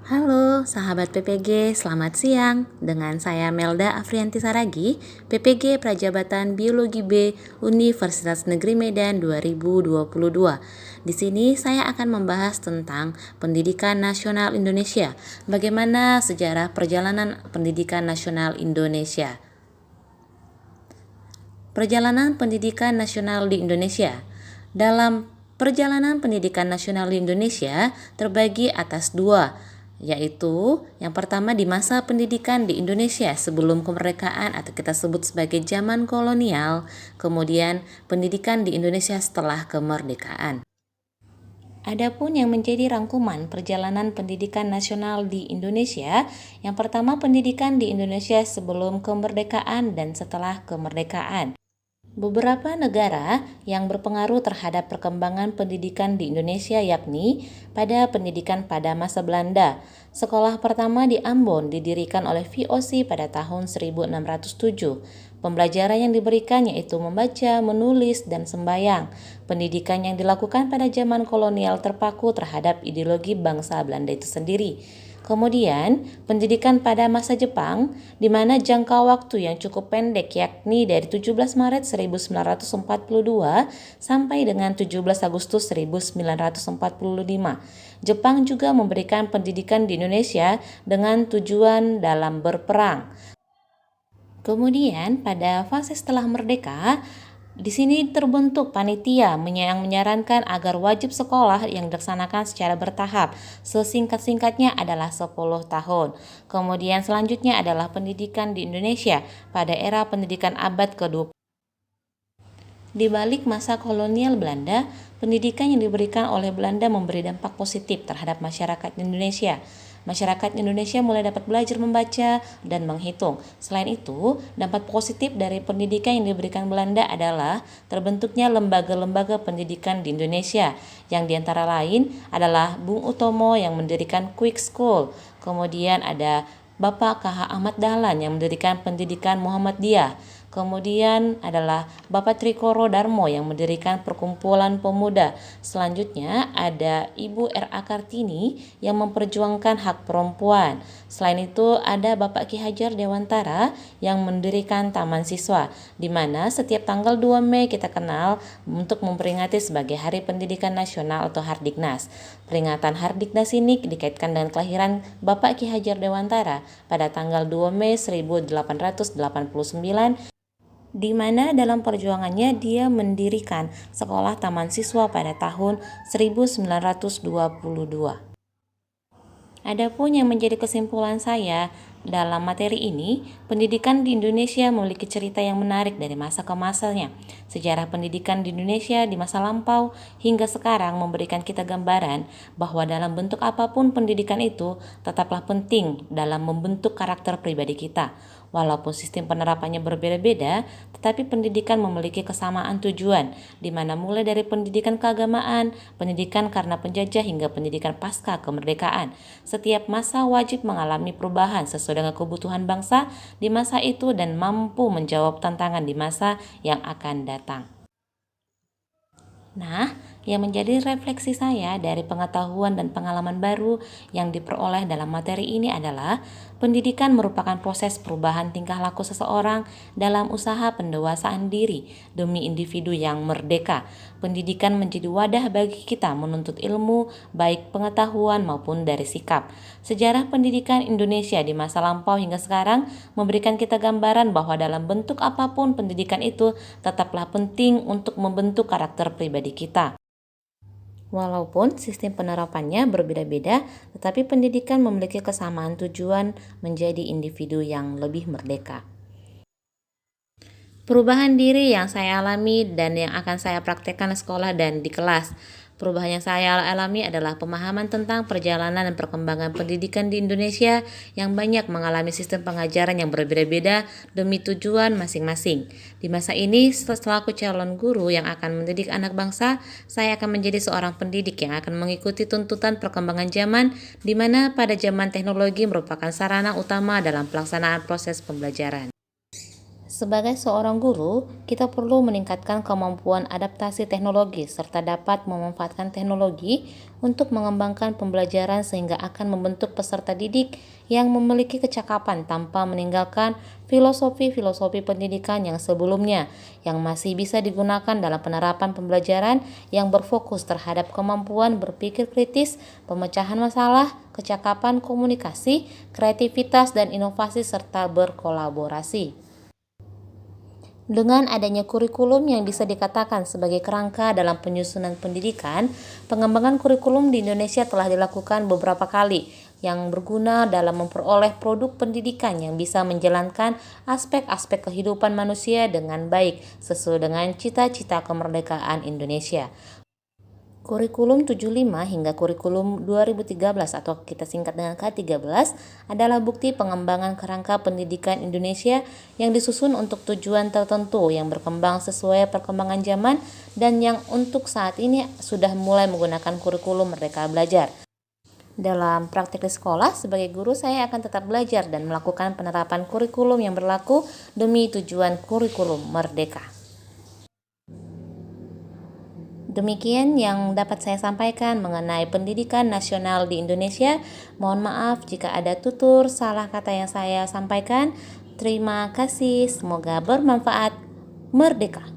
Halo sahabat PPG, selamat siang. Dengan saya Melda Afrianti Saragi, PPG Prajabatan Biologi B Universitas Negeri Medan 2022. Di sini saya akan membahas tentang Pendidikan Nasional Indonesia. Bagaimana sejarah perjalanan Pendidikan Nasional Indonesia? Perjalanan Pendidikan Nasional di Indonesia. Dalam perjalanan pendidikan nasional di Indonesia terbagi atas dua, yaitu yang pertama di masa pendidikan di Indonesia sebelum kemerdekaan atau kita sebut sebagai zaman kolonial, kemudian pendidikan di Indonesia setelah kemerdekaan. Adapun yang menjadi rangkuman perjalanan pendidikan nasional di Indonesia, yang pertama pendidikan di Indonesia sebelum kemerdekaan dan setelah kemerdekaan. Beberapa negara yang berpengaruh terhadap perkembangan pendidikan di Indonesia yakni pada pendidikan pada masa Belanda. Sekolah pertama di Ambon didirikan oleh VOC pada tahun 1607. Pembelajaran yang diberikan yaitu membaca, menulis, dan sembahyang. Pendidikan yang dilakukan pada zaman kolonial terpaku terhadap ideologi bangsa Belanda itu sendiri. Kemudian, pendidikan pada masa Jepang, di mana jangka waktu yang cukup pendek yakni dari 17 Maret 1942 sampai dengan 17 Agustus 1945. Jepang juga memberikan pendidikan di Indonesia dengan tujuan dalam berperang. Kemudian, pada fase setelah merdeka, di sini terbentuk panitia yang menyarankan agar wajib sekolah yang dilaksanakan secara bertahap. Sesingkat-singkatnya adalah 10 tahun. Kemudian selanjutnya adalah pendidikan di Indonesia pada era pendidikan abad ke-20. Di balik masa kolonial Belanda, pendidikan yang diberikan oleh Belanda memberi dampak positif terhadap masyarakat Indonesia. Masyarakat Indonesia mulai dapat belajar membaca dan menghitung. Selain itu, dampak positif dari pendidikan yang diberikan Belanda adalah terbentuknya lembaga-lembaga pendidikan di Indonesia, yang diantara lain adalah Bung Utomo yang mendirikan Quick School. Kemudian ada Bapak KH Ahmad Dahlan yang mendirikan pendidikan Muhammadiyah. Kemudian adalah Bapak Trikoro Darmo yang mendirikan Perkumpulan Pemuda. Selanjutnya ada Ibu R.A. Kartini yang memperjuangkan hak perempuan. Selain itu ada Bapak Ki Hajar Dewantara yang mendirikan Taman Siswa, di mana setiap tanggal 2 Mei kita kenal untuk memperingati sebagai Hari Pendidikan Nasional atau Hardiknas. Peringatan Hardiknas ini dikaitkan dengan kelahiran Bapak Ki Hajar Dewantara pada tanggal 2 Mei 1889, di mana dalam perjuangannya dia mendirikan sekolah taman siswa pada tahun 1922. Adapun yang menjadi kesimpulan saya dalam materi ini, pendidikan di Indonesia memiliki cerita yang menarik dari masa ke masanya. Sejarah pendidikan di Indonesia di masa lampau hingga sekarang memberikan kita gambaran bahwa dalam bentuk apapun pendidikan itu tetaplah penting dalam membentuk karakter pribadi kita. Walaupun sistem penerapannya berbeda-beda, tetapi pendidikan memiliki kesamaan tujuan, di mana mulai dari pendidikan keagamaan, pendidikan karena penjajah hingga pendidikan pasca kemerdekaan. Setiap masa wajib mengalami perubahan sesuai dengan kebutuhan bangsa di masa itu dan mampu menjawab tantangan di masa yang akan datang. Nah, yang menjadi refleksi saya dari pengetahuan dan pengalaman baru yang diperoleh dalam materi ini adalah pendidikan merupakan proses perubahan tingkah laku seseorang dalam usaha pendewasaan diri demi individu yang merdeka. Pendidikan menjadi wadah bagi kita menuntut ilmu, baik pengetahuan maupun dari sikap. Sejarah pendidikan Indonesia di masa lampau hingga sekarang memberikan kita gambaran bahwa dalam bentuk apapun pendidikan itu tetaplah penting untuk membentuk karakter pribadi kita. Walaupun sistem penerapannya berbeda-beda, tetapi pendidikan memiliki kesamaan tujuan menjadi individu yang lebih merdeka. Perubahan diri yang saya alami dan yang akan saya praktekkan di sekolah dan di kelas. Perubahan yang saya alami adalah pemahaman tentang perjalanan dan perkembangan pendidikan di Indonesia yang banyak mengalami sistem pengajaran yang berbeda-beda demi tujuan masing-masing. Di masa ini, selaku calon guru yang akan mendidik anak bangsa, saya akan menjadi seorang pendidik yang akan mengikuti tuntutan perkembangan zaman, di mana pada zaman teknologi merupakan sarana utama dalam pelaksanaan proses pembelajaran. Sebagai seorang guru, kita perlu meningkatkan kemampuan adaptasi teknologi serta dapat memanfaatkan teknologi untuk mengembangkan pembelajaran sehingga akan membentuk peserta didik yang memiliki kecakapan tanpa meninggalkan filosofi-filosofi pendidikan yang sebelumnya yang masih bisa digunakan dalam penerapan pembelajaran yang berfokus terhadap kemampuan berpikir kritis, pemecahan masalah, kecakapan komunikasi, kreativitas dan inovasi serta berkolaborasi. Dengan adanya kurikulum yang bisa dikatakan sebagai kerangka dalam penyusunan pendidikan, pengembangan kurikulum di Indonesia telah dilakukan beberapa kali yang berguna dalam memperoleh produk pendidikan yang bisa menjalankan aspek-aspek kehidupan manusia dengan baik sesuai dengan cita-cita kemerdekaan Indonesia. Kurikulum 75 hingga kurikulum 2013 atau kita singkat dengan K13 adalah bukti pengembangan kerangka pendidikan Indonesia yang disusun untuk tujuan tertentu yang berkembang sesuai perkembangan zaman dan yang untuk saat ini sudah mulai menggunakan kurikulum Merdeka Belajar. Dalam praktik di sekolah, sebagai guru saya akan tetap belajar dan melakukan penerapan kurikulum yang berlaku demi tujuan kurikulum Merdeka. Demikian yang dapat saya sampaikan mengenai pendidikan nasional di Indonesia. Mohon maaf jika ada tutur salah kata yang saya sampaikan. Terima kasih, semoga bermanfaat. Merdeka!